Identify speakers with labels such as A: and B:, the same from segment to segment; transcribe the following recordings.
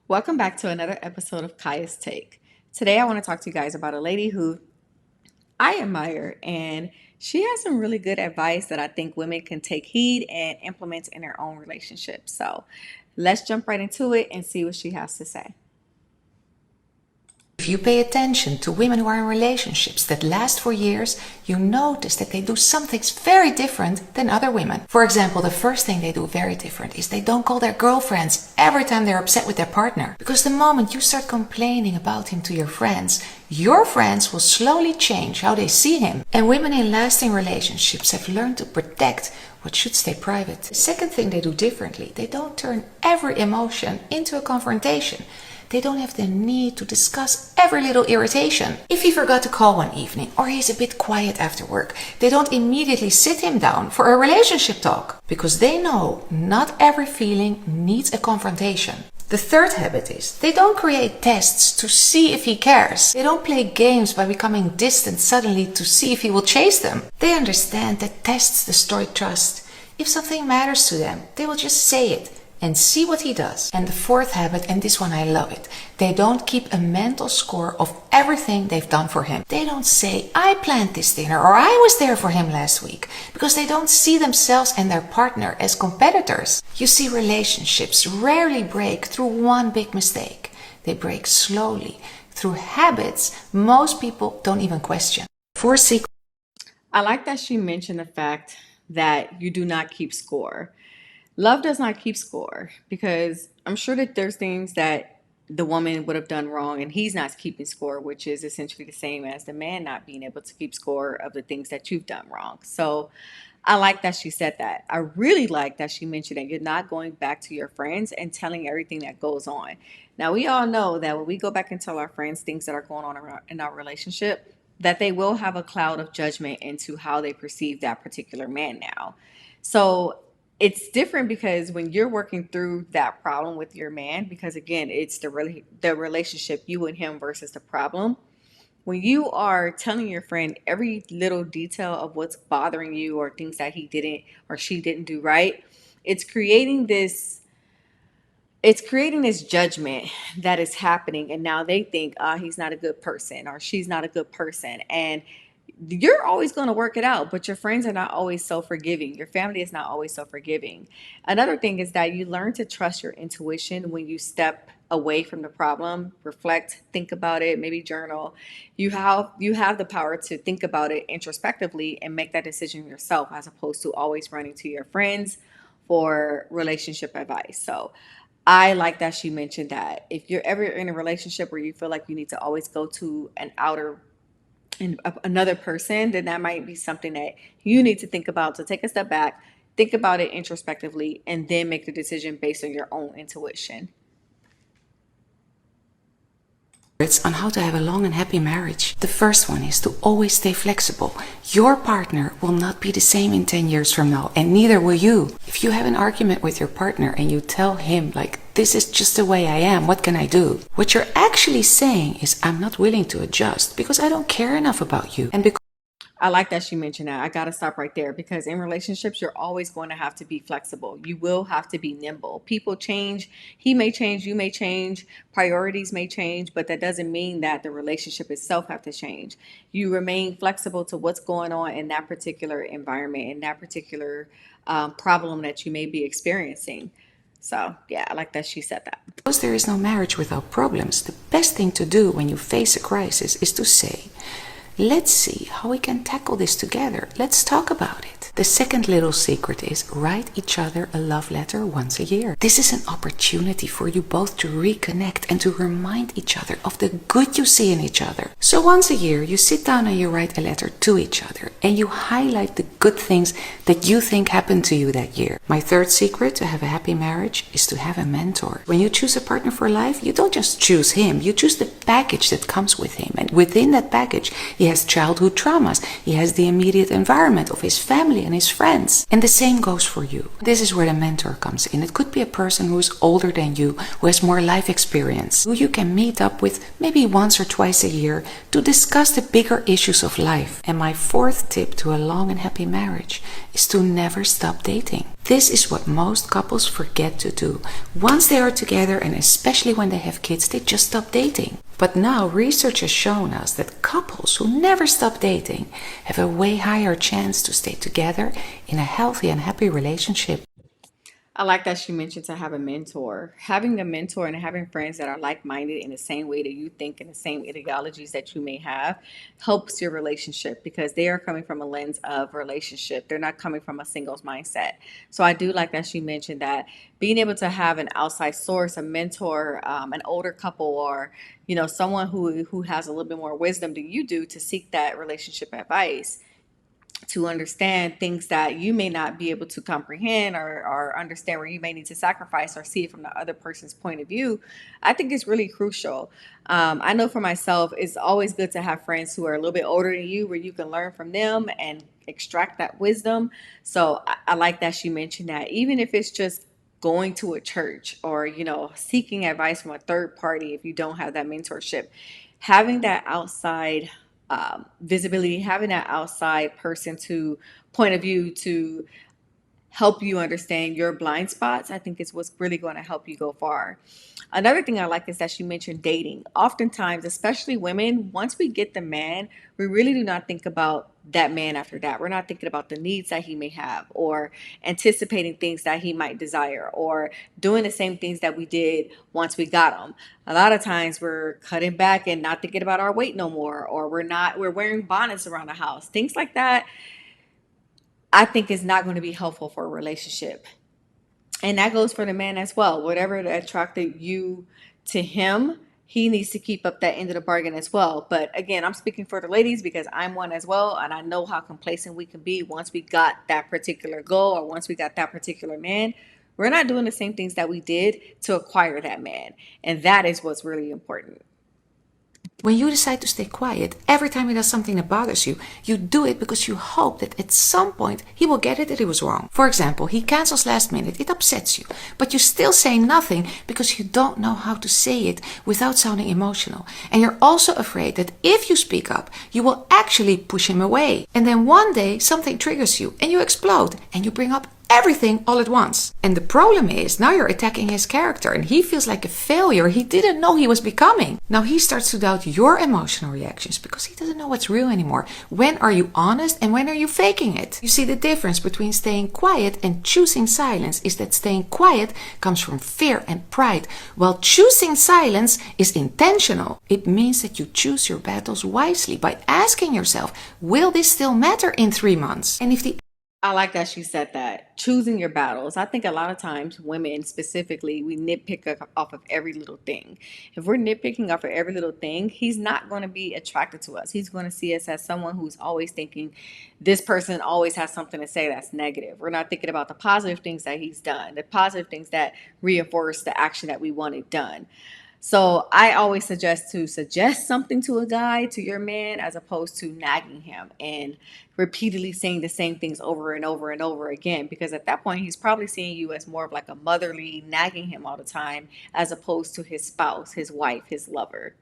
A: Welcome back to another episode of Kieah's Take. Today, I want to talk to you guys about a lady who I admire, and she has some really good advice that I think women can take heed and implement in their own relationships. So, let's jump right into it and see what she has to say.
B: If you pay attention to women who are in relationships that last for years, you notice that they do some things very different than other women. For example, the first thing they do very different is they don't call their girlfriends every time they're upset with their partner. Because the moment you start complaining about him to your friends will slowly change how they see him. And women in lasting relationships have learned to protect what should stay private. The second thing they do differently, they don't turn every emotion into a confrontation. They don't have the need to discuss every little irritation. If he forgot to call one evening or he's a bit quiet after work, they don't immediately sit him down for a relationship talk because they know not every feeling needs a confrontation. The third habit is they don't create tests to see if he cares. They don't play games by becoming distant suddenly to see if he will chase them. They understand that tests destroy trust. If something matters to them, they will just say it and see what he does. And the fourth habit, and this one I love it, they don't keep a mental score of everything they've done for him. They don't say, I planned this dinner or I was there for him last week, because they don't see themselves and their partner as competitors. You see, relationships rarely break through one big mistake. They break slowly through habits most people don't even question. Four secrets.
A: I like that she mentioned the fact that you do not keep score. Love does not keep score because I'm sure that there's things that the woman would have done wrong and he's not keeping score, which is essentially the same as the man not being able to keep score of the things that you've done wrong. So I like that she said that. I really like that she mentioned that you're not going back to your friends and telling everything that goes on. Now, we all know that when we go back and tell our friends things that are going on in our relationship, that they will have a cloud of judgment into how they perceive that particular man now. So it's different because when you're working through that problem with your man, because again, it's the relationship you and him versus the problem. When you are telling your friend every little detail of what's bothering you or things that he didn't or she didn't do right, it's creating this it's creating this judgment that is happening, and now they think he's not a good person or she's not a good person, and you're always going to work it out, but your friends are not always so forgiving. Your family is not always so forgiving. Another thing is that you learn to trust your intuition when you step away from the problem, reflect, think about it, maybe journal. You have the power to think about it introspectively and make that decision yourself as opposed to always running to your friends for relationship advice. So I like that she mentioned that if you're ever in a relationship where you feel like you need to always go to an outer and another person, then that might be something that you need to think about. So take a step back, think about it introspectively, and then make the decision based on your own intuition.
B: On how to have a long and happy marriage. The first one is to always stay flexible. Your partner will not be the same in 10 years from now, and neither will you. If you have an argument with your partner and you tell him, like, this is just the way I am, what can I do? What you're actually saying is, I'm not willing to adjust because I don't care enough about you. And because
A: I like that she mentioned that. I got to stop right there because in relationships, you're always going to have to be flexible. You will have to be nimble. People change. He may change. You may change. Priorities may change, but that doesn't mean that the relationship itself have to change. You remain flexible to what's going on in that particular environment, in that particular problem that you may be experiencing. So, yeah, I like that she said that.
B: there is no marriage without problems, the best thing to do when you face a crisis is to say, let's see how we can tackle this together. Let's talk about it. The second little secret is write each other a love letter once a year. This is an opportunity for you both to reconnect and to remind each other of the good you see in each other. So once a year, you sit down and you write a letter to each other and you highlight the good things that you think happened to you that year. My third secret to have a happy marriage is to have a mentor. When you choose a partner for life, you don't just choose him, you choose the package that comes with him. And within that package, he has childhood traumas. He has the immediate environment of his family and his friends. And the same goes for you. This is where the mentor comes in. It could be a person who is older than you, who has more life experience, who you can meet up with maybe once or twice a year to discuss the bigger issues of life. And my fourth tip to a long and happy marriage is to never stop dating. This is what most couples forget to do. Once they are together, and especially when they have kids, they just stop dating. But now research has shown us that couples who never stop dating have a way higher chance to stay together in a healthy and happy relationship.
A: I like that she mentioned to have a mentor. Having a mentor and having friends that are like minded in the same way that you think and the same ideologies that you may have helps your relationship because they are coming from a lens of relationship. They're not coming from a singles mindset. So I do like that she mentioned that being able to have an outside source, a mentor, an older couple, or someone who has a little bit more wisdom than you do to seek that relationship advice to understand things that you may not be able to comprehend or understand where you may need to sacrifice or see it from the other person's point of view, I think it's really crucial. I know for myself, it's always good to have friends who are a little bit older than you where you can learn from them and extract that wisdom. So I like that she mentioned that, even if it's just going to a church or seeking advice from a third party if you don't have that mentorship, having that outside visibility, having that outside person to point of view to help you understand your blind spots, I think is what's really going to help you go far. Another thing I like is that you mentioned dating. Oftentimes, especially women, once we get the man, we really do not think about that man after that. We're not thinking about the needs that he may have or anticipating things that he might desire or doing the same things that we did once we got him. A lot of times we're cutting back and not thinking about our weight no more, or we're wearing bonnets around the house. Things like that, I think is not going to be helpful for a relationship. And that goes for the man as well. Whatever attracted you to him, he needs to keep up that end of the bargain as well. But again, I'm speaking for the ladies because I'm one as well. And I know how complacent we can be once we got that particular goal or once we got that particular man. We're not doing the same things that we did to acquire that man. And that is what's really important.
B: When you decide to stay quiet, every time he does something that bothers you, you do it because you hope that at some point he will get it that he was wrong. For example, he cancels last minute, it upsets you, but you still say nothing because you don't know how to say it without sounding emotional. And you're also afraid that if you speak up, you will actually push him away. And then one day something triggers you and you explode and you bring up everything all at once. And the problem is, now you're attacking his character and he feels like a failure he didn't know he was becoming. Now he starts to doubt your emotional reactions because he doesn't know what's real anymore. When are you honest and when are you faking it? You see, the difference between staying quiet and choosing silence is that staying quiet comes from fear and pride, while choosing silence is intentional. It means that you choose your battles wisely by asking yourself, will this still matter in 3 months? And if the
A: I like that she said that. Choosing your battles. I think a lot of times, women specifically, we nitpick off of every little thing. If we're nitpicking off of every little thing, he's not going to be attracted to us. He's going to see us as someone who's always thinking this person always has something to say that's negative. We're not thinking about the positive things that he's done, the positive things that reinforce the action that we wanted done. So I always suggest something to a guy, to your man, as opposed to nagging him and repeatedly saying the same things over and over and over again. Because at that point, he's probably seeing you as more of like a motherly, nagging him all the time, as opposed to his spouse, his wife, his lover.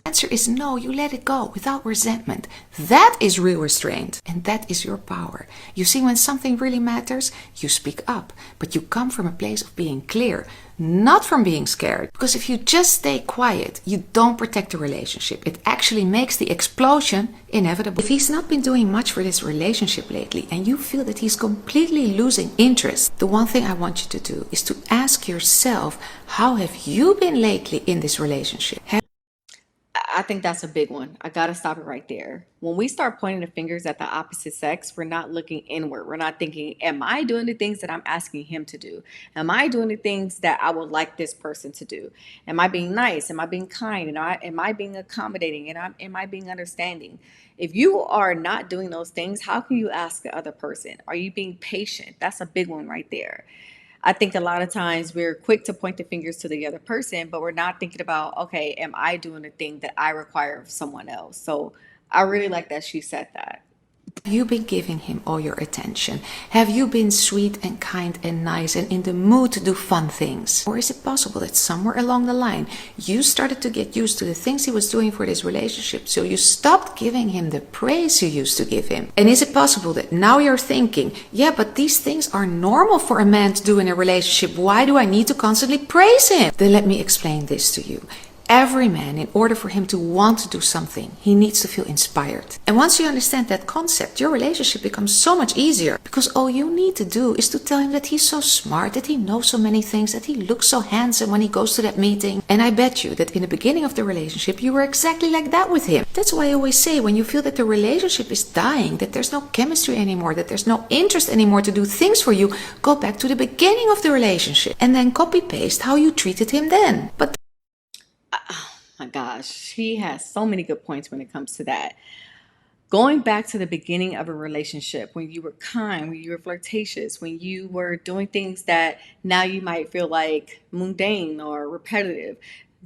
B: answer is no, you let it go without resentment. That is real restraint, and that is your power. You see, when something really matters, you speak up, but you come from a place of being clear, not from being scared. Because if you just stay quiet, you don't protect the relationship. It actually makes the explosion inevitable. If he's not been doing much for this relationship lately and you feel that he's completely losing interest, the one thing I want you to do is to ask yourself, how have you been lately in this relationship?
A: I think that's a big one. I got to stop it right there. When we start pointing the fingers at the opposite sex, we're not looking inward. We're not thinking, am I doing the things that I'm asking him to do? Am I doing the things that I would like this person to do? Am I being nice? Am I being kind? And am I being accommodating? And am I being understanding? If you are not doing those things, how can you ask the other person? Are you being patient? That's a big one right there. I think a lot of times we're quick to point the fingers to the other person, but we're not thinking about, okay, am I doing the thing that I require of someone else? So I really like that she said that.
B: Have you been giving him all your attention? Have you been sweet and kind and nice and in the mood to do fun things? Or is it possible that somewhere along the line you started to get used to the things he was doing for this relationship, so you stopped giving him the praise you used to give him? And is it possible that now you're thinking, yeah, but these things are normal for a man to do in a relationship. Why do I need to constantly praise him? Then let me explain this to you. Every man, in order for him to want to do something, he needs to feel inspired. And once you understand that concept, your relationship becomes so much easier, because all you need to do is to tell him that he's so smart, that he knows so many things, that he looks so handsome when he goes to that meeting. And I bet you that in the beginning of the relationship, you were exactly like that with him. That's why I always say, when you feel that the relationship is dying, that there's no chemistry anymore, that there's no interest anymore to do things for you, go back to the beginning of the relationship and then copy paste how you treated him then. But
A: Oh my gosh, she has so many good points when it comes to that. Going back to the beginning of a relationship, when you were kind, when you were flirtatious, when you were doing things that now you might feel like mundane or repetitive,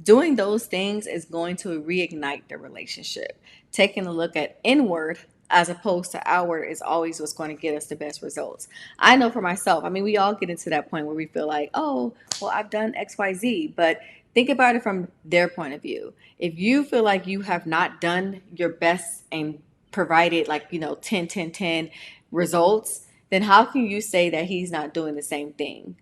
A: doing those things is going to reignite the relationship. Taking a look at inward as opposed to outward is always what's going to get us the best results. I know for myself, I mean, we all get into that point where we feel like, oh, well, I've done XYZ, but think about it from their point of view. If you feel like you have not done your best and provided, like, 10, 10, 10 results, then how can you say that he's not doing the same thing?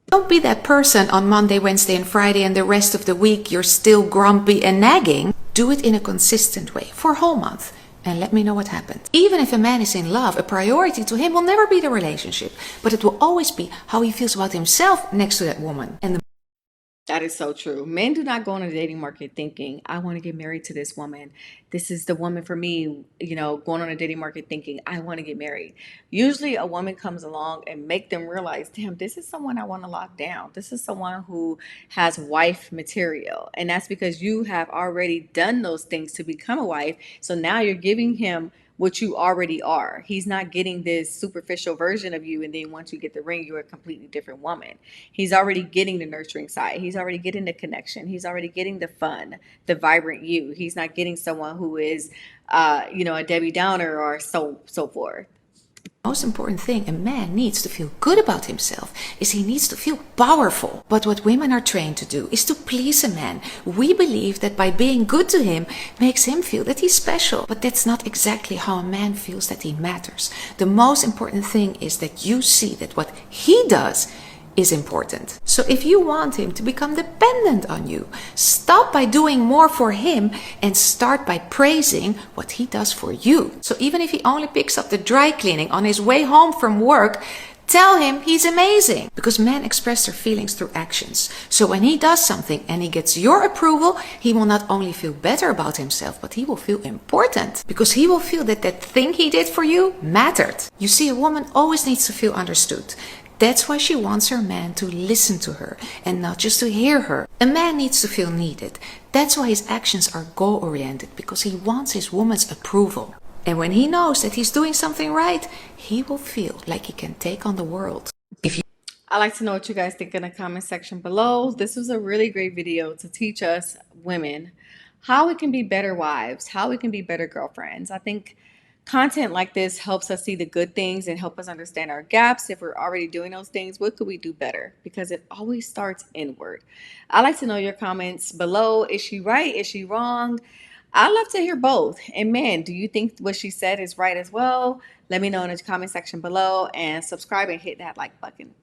B: don't be that person on Monday, Wednesday, and Friday, and the rest of the week you're still grumpy and nagging. Do it in a consistent way for a whole month. And let me know what happens. Even if a man is in love, a priority to him will never be the relationship, but it will always be how he feels about himself next to that woman. And the
A: That is so true. Men do not go on a dating market thinking, I want to get married to this woman. This is the woman for me. Going on a dating market thinking, I want to get married. Usually a woman comes along and make them realize, damn, this is someone I want to lock down. This is someone who has wife material. And that's because you have already done those things to become a wife. So now you're giving him what you already are. He's not getting this superficial version of you, and then once you get the ring, you're a completely different woman. He's already getting the nurturing side. He's already getting the connection. He's already getting the fun, the vibrant you. He's not getting someone who is, a Debbie Downer or so forth.
B: most important thing a man needs to feel good about himself is he needs to feel powerful. But what women are trained to do is to please a man. We believe that by being good to him makes him feel that he's special. But that's not exactly how a man feels that he matters. The most important thing is that you see that what he does is important. So if you want him to become dependent on you, stop by doing more for him and start by praising what he does for you. So even if he only picks up the dry cleaning on his way home from work, tell him he's amazing. Because men express their feelings through actions. So when he does something and he gets your approval, he will not only feel better about himself, but he will feel important. Because he will feel that that thing he did for you mattered. You see, a woman always needs to feel understood. That's why she wants her man to listen to her and not just to hear her. A man needs to feel needed. That's why his actions are goal-oriented, because he wants his woman's approval. And when he knows that he's doing something right, he will feel like he can take on the world.
A: I'd like to know what you guys think in the comment section below. This was a really great video to teach us women how we can be better wives, how we can be better girlfriends. I think content like this helps us see the good things and help us understand our gaps. If we're already doing those things, what could we do better? Because it always starts inward. I'd like to know your comments below. Is she right? Is she wrong? I'd love to hear both. And man, do you think what she said is right as well? Let me know in the comment section below, and subscribe and hit that like button.